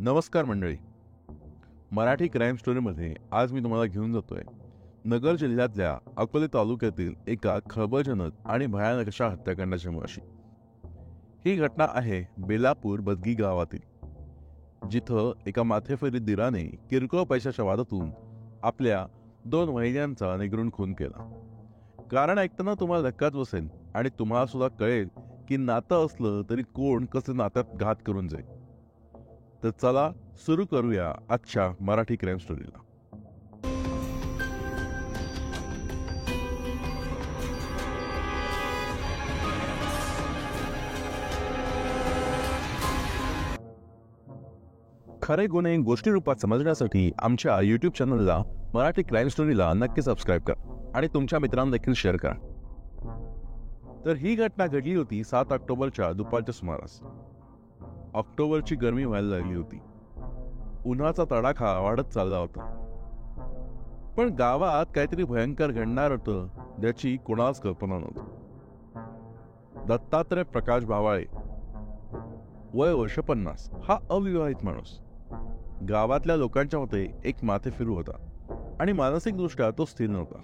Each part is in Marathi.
नमस्कार मंडळी. मराठी क्राईम स्टोरीमध्ये आज मी तुम्हाला घेऊन जातोय नगर जिल्ह्यातल्या अकोले तालुक्यातील एका खळबळजनक आणि भयानक अशा हत्याकांडाच्या मुळाशी. ही घटना आहे बेलापूर बदगी गावातील, जिथं एका माथेफरी दिराने किरकोळ पैशाच्या वादातून आपल्या 2 वहिन्यांचा निगरून खून केला. कारण ऐकताना तुम्हाला धक्काच बसेल आणि तुम्हाला सुद्धा कळेल की नातं असलं तरी कोण कसं नात्यात घात करून जाईल. तर चला सुरू करूया आजच्या मराठी क्राईम स्टोरीला. खरे गुन्हे गोष्टी रूपात समजण्यासाठी आमच्या यूट्यूब चॅनलला मराठी क्राईम स्टोरीला नक्की सबस्क्राईब करा आणि तुमच्या मित्रांना देखील शेअर करा. तर ही घटना घडली होती 7 ऑक्टोबरच्या दुपारच्या सुमारास. ऑक्टोबरची गरमी व्हायला लागली होती. उन्हाचा तडाखा वाढत चालला होता. पण गावात काहीतरी भयंकर घडणार होतं ज्याची कोणालाच कल्पना नव्हती. दत्तात्रय प्रकाश भावाळे, वय वर्ष 50, हा अविवाहित माणूस. गावातल्या लोकांच्या मते एक माथेफिरू होता आणि मानसिकदृष्ट्या तो स्थिर नव्हता.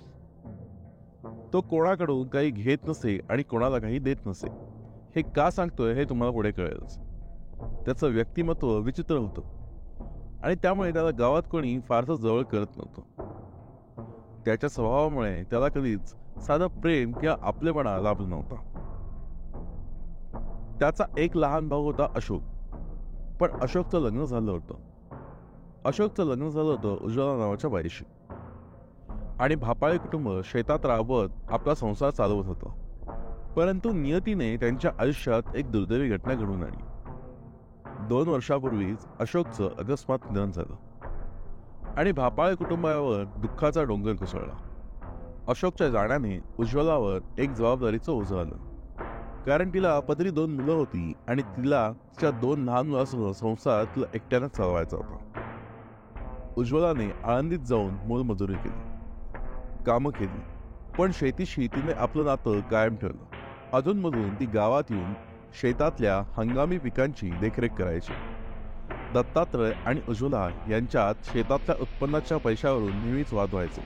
तो कोणाकडून काही घेत नसे आणि कोणाला काही देत नसे. हे का सांगतोय हे तुम्हाला पुढे कळेलच. त्याचं व्यक्तिमत्व विचित्र होतं आणि त्यामुळे त्याला गावात कोणी फारसं जवळ करत नव्हतं. त्याच्या स्वभावामुळे त्याला कधीच साधं प्रेम किंवा आपलेपणा लाभला नव्हता. त्याचा एक लहान भाऊ होता अशोक. पण अशोकचं लग्न झालं होतं उज्ज्वला नावाच्या बाईशी. आणि भापाळे कुटुंब शेतात राबवत आपला संसार चालवत होतं. परंतु नियतीने त्यांच्या आयुष्यात एक दुर्दैवी घटना घडून आली. 2 वर्षापूर्वीच अशोकचं अकस्मात निधन झालं आणि भापाळे कुटुंबावर दुःखाचा डोंगर कोसळला. अशोकच्या जाण्याने उज्ज्वलावर एक जबाबदारीचं ओझं आलं. कारण तिला पदरी 2 मुलं होती आणि तिला तिच्या 2 लहान मुलांसह संसार तिला एकट्यानं चालवायचा होता. उज्ज्वलाने आळंदीत जाऊन मोलमजुरी केली, कामं केली, पण शेतीशी तिने आपलं नातं कायम ठेवलं. अधूनमधून ती गावात येऊन शेतातल्या हंगामी पिकांची देखरेख करायची. दत्तात्रय आणि उज्ज्वला यांच्यात शेतातल्या उत्पन्नाच्या पैशावरून नेहमीच वाद व्हायचे.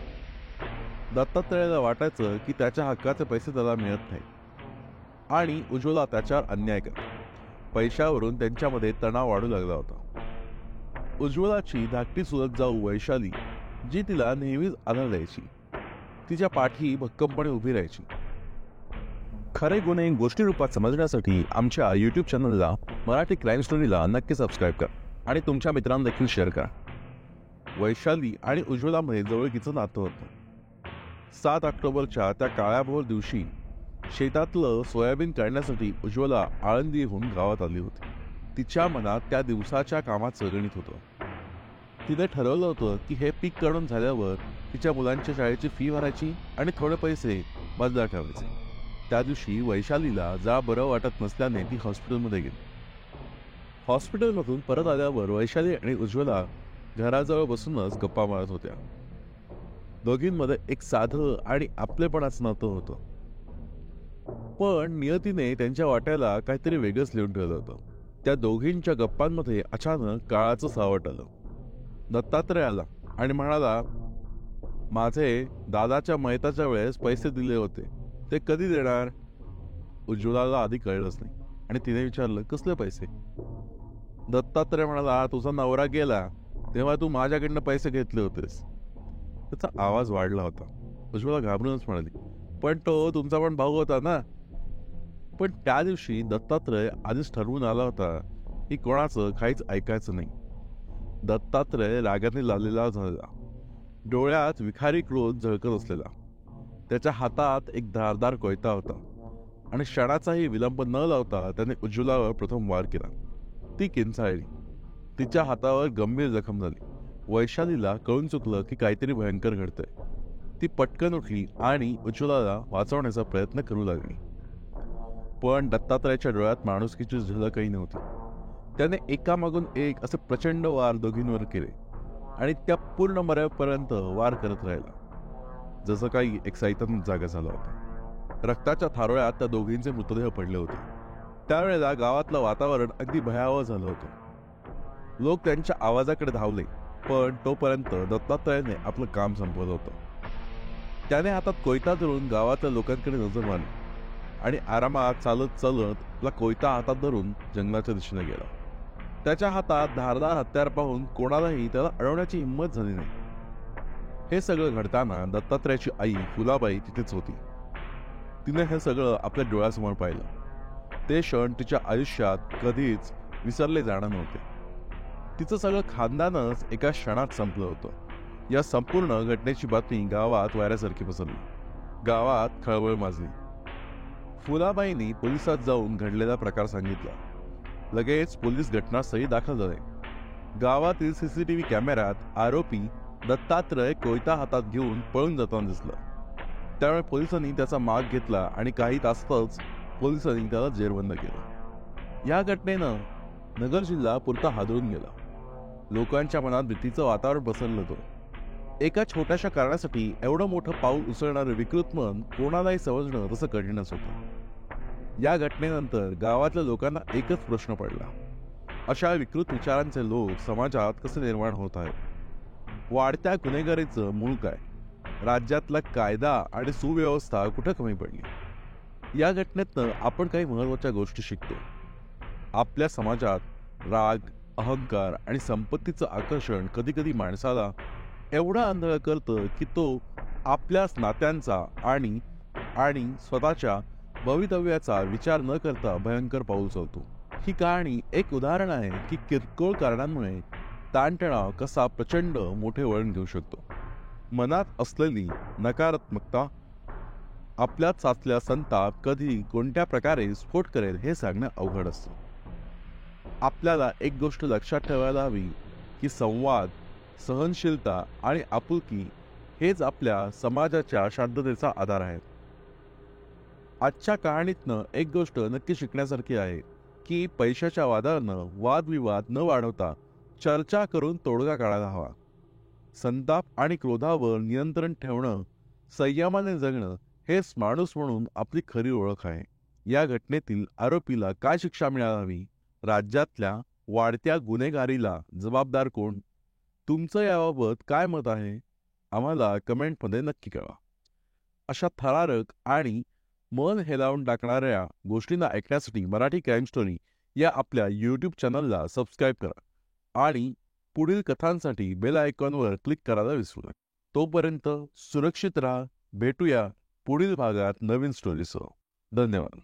दत्तात्रयाला वाटायचं की त्याच्या हक्काचे पैसे त्याला मिळत नाही आणि उज्ज्वला त्याच्यावर अन्याय करते. पैशावरून त्यांच्यामध्ये तणाव वाढू लागला होता. उज्ज्वलाची धाकटी चुलत जाऊ वैशाली, जी तिला नेहमीच आधार द्यायची, तिच्या पाठी भक्कमपणे उभी राहायची. खरे गुन्हे गोष्टी रूपात समजण्यासाठी आमच्या यूट्यूब चॅनलला मराठी क्राईम स्टोरीला नक्की सबस्क्राईब करा आणि तुमच्या मित्रांना देखील शेअर करा. वैशाली आणि उज्ज्वलामध्ये जवळकीचं नातं होतं. 7 ऑक्टोबरच्या त्या काळ्याभोर दिवशी शेतातलं सोयाबीन काढण्यासाठी उज्ज्वला आळंदीहून गावात आली होती. तिच्या मनात त्या दिवसाच्या कामाचं गणित होतं. तिने ठरवलं होतं की हे पीक काढून झाल्यावर तिच्या मुलांच्या शाळेची फी भरायची आणि थोडे पैसे बाजूला ठेवायचे. त्या दिवशी वैशालीला जा बरं वाटत नसल्याने ती हॉस्पिटलमध्ये गेली. हॉस्पिटलमधून परत आल्यावर वैशाली आणि उज्ज्वला घराजवळ बसूनच गप्पा मारत होत्या. दोघींमध्ये एक साधं आणि आपलेपणाचं नातं होतं. पण नियतीने त्यांच्या वाट्याला काहीतरी वेगळंच लिहून ठेवलं होतं. त्या दोघींच्या गप्पांमध्ये अचानक काळाचं सावट आलं. दत्तात्रय आला आणि म्हणाला, माझे दादाच्या मयताच्या वेळेस पैसे दिले होते, ते कधी देणार? उज्ज्वलाला आधी कळलंच नाही आणि तिने विचारलं, कसले पैसे? दत्तात्रय म्हणाला, तुझा नवरा गेला तेव्हा तू माझ्याकडनं पैसे घेतले होतेस. त्याचा आवाज वाढला होता. उज्ज्वला घाबरूनच म्हणाली, पण तो तुमचा पण भाऊ होता ना? पण त्या दिवशी दत्तात्रय आधीच ठरवून आला होता की कोणाचं काहीच ऐकायचं नाही. दत्तात्रय रागाने लाललेला झालेला, डोळ्यात विखारी क्रोध झळकत असलेला. त्याच्या हातात एक धारदार कोयता होता आणि क्षणाचाही विलंब न लावता त्याने उज्ज्वलावर प्रथम वार केला. ती किंचाळली. तिच्या हातावर गंभीर जखम झाली. वैशालीला कळून चुकलं की काहीतरी भयंकर घडतंय. ती पटकन उठली आणि उज्ज्वलाला वाचवण्याचा प्रयत्न करू लागली. पण दत्तात्रयाच्या डोळ्यात माणुसकीची झलकही नव्हती. त्याने एकामागून एक असे प्रचंड वार दोघींवर केले आणि त्या पूर्ण मरेपर्यंत वार करत राहिला. जसं काही एक सैतान जागा झाला होता. रक्ताच्या थारोळ्यात त्या दोघींचे मृतदेह पडले होते. त्यावेळेला गावातलं वातावरण अगदी भयावह झालं होतं. लोक त्यांच्या आवाजाकडे धावले, पण तोपर्यंत दत्तात्रयाने आपलं काम संपवलं होतं. त्याने हातात कोयता धरून गावातल्या लोकांकडे नजर मारली आणि आरामात चालत चालत आपला कोयता हातात धरून जंगलाच्या दिशेने गेला. त्याच्या हातात धारदार हत्यार पाहून कोणालाही त्याला अडवण्याची हिंमत झाली नाही. हे सगळं घडताना दत्तात्रयाची आई फुलाबाई तिथेच होती. तिने हे सगळं आपल्या डोळ्यासमोर पाहिलं. ते क्षण तिच्या आयुष्यात कधीच विसरले जाणार नव्हते. तिचं सगळं खानदानच एका क्षणात संपलं होतं. या संपूर्ण घटनेची बातमी गावात वाऱ्यासारखी पसरली. गावात खळबळ माजली. फुलाबाईंनी पोलिसात जाऊन घडलेला प्रकार सांगितला. लगेच पोलीस घटनास्थळी दाखल झाले. गावातील सीसीटीव्ही कॅमेऱ्यात आरोपी दत्तात्रय कोयता हातात घेऊन पळून जाताना दिसला. त्यामुळे पोलिसांनी त्याचा माग घेतला आणि काही तासातच पोलिसांनी त्याला जेरबंद केलं. या घटनेनं नगर जिल्हा पुरता हादरून गेला. लोकांच्या मनात भीतीचं वातावरण पसरलं होतं. एका छोट्याशा कारणासाठी एवढं मोठं पाऊल उचलणारं विकृत मन कोणालाही समजणं तसं कठीणच होतं. या घटनेनंतर गावातल्या लोकांना एकच प्रश्न पडला: अशा विकृत विचारांचे लोक समाजात कसे निर्माण होत आहेत? वाढत्या गुन्हेगारीचं मूळ काय? राज्यातला कायदा आणि सुव्यवस्था कुठं कमी पडली? या घटनेतनं आपण काही महत्त्वाच्या गोष्टी शिकतो. आपल्या समाजात राग, अहंकार आणि संपत्तीचं आकर्षण कधी कधी माणसाला एवढा आंधळ करतं की तो आपल्याच नात्यांचा आणि स्वतःच्या भवितव्याचा विचार न करता भयंकर पाऊल उचलतो. ही कहाणी एक उदाहरण आहे की किरकोळ कारणांमुळे ताणतणाव कसा प्रचंड मोठे वळण घेऊ शकतो. मनात असलेली नकारात्मकता आपल्यात साचलेला संताप कधी कोणत्या प्रकारे स्फोट करेल हे सांगणं अवघड असतं. आपल्याला एक गोष्ट लक्षात ठेवायला हवी की संवाद, सहनशीलता आणि आपुलकी हेच आपल्या समाजाच्या शांततेचा आधार आहेत. आजच्या कहाणीतनं एक गोष्ट नक्की शिकण्यासारखी आहे की पैशाच्या वादानं वादविवाद न वाढवता चर्चा करून तोडगा काढायला हवा. संताप आणि क्रोधावर नियंत्रण ठेवणं, संयमाने जगणं हेच माणूस म्हणून आपली खरी ओळख आहे. या घटनेतील आरोपीला काय शिक्षा मिळायला हवी? राज्यातल्या वाढत्या गुन्हेगारीला जबाबदार कोण? तुमचं याबाबत काय मत आहे? आम्हाला कमेंटमध्ये नक्की कळवा. अशा थरारक आणि मन हेलावून टाकणाऱ्या गोष्टींना ऐकण्यासाठी मराठी क्राईम स्टोरी या आपल्या यूट्यूब चॅनलला सबस्क्राईब करा आणि पुढील कथांसाठी बेल आयकॉनवर क्लिक करायला विसरू नका. तोपर्यंत सुरक्षित राहा. भेटूया पुढील भागात नवीन स्टोरीसह. धन्यवाद.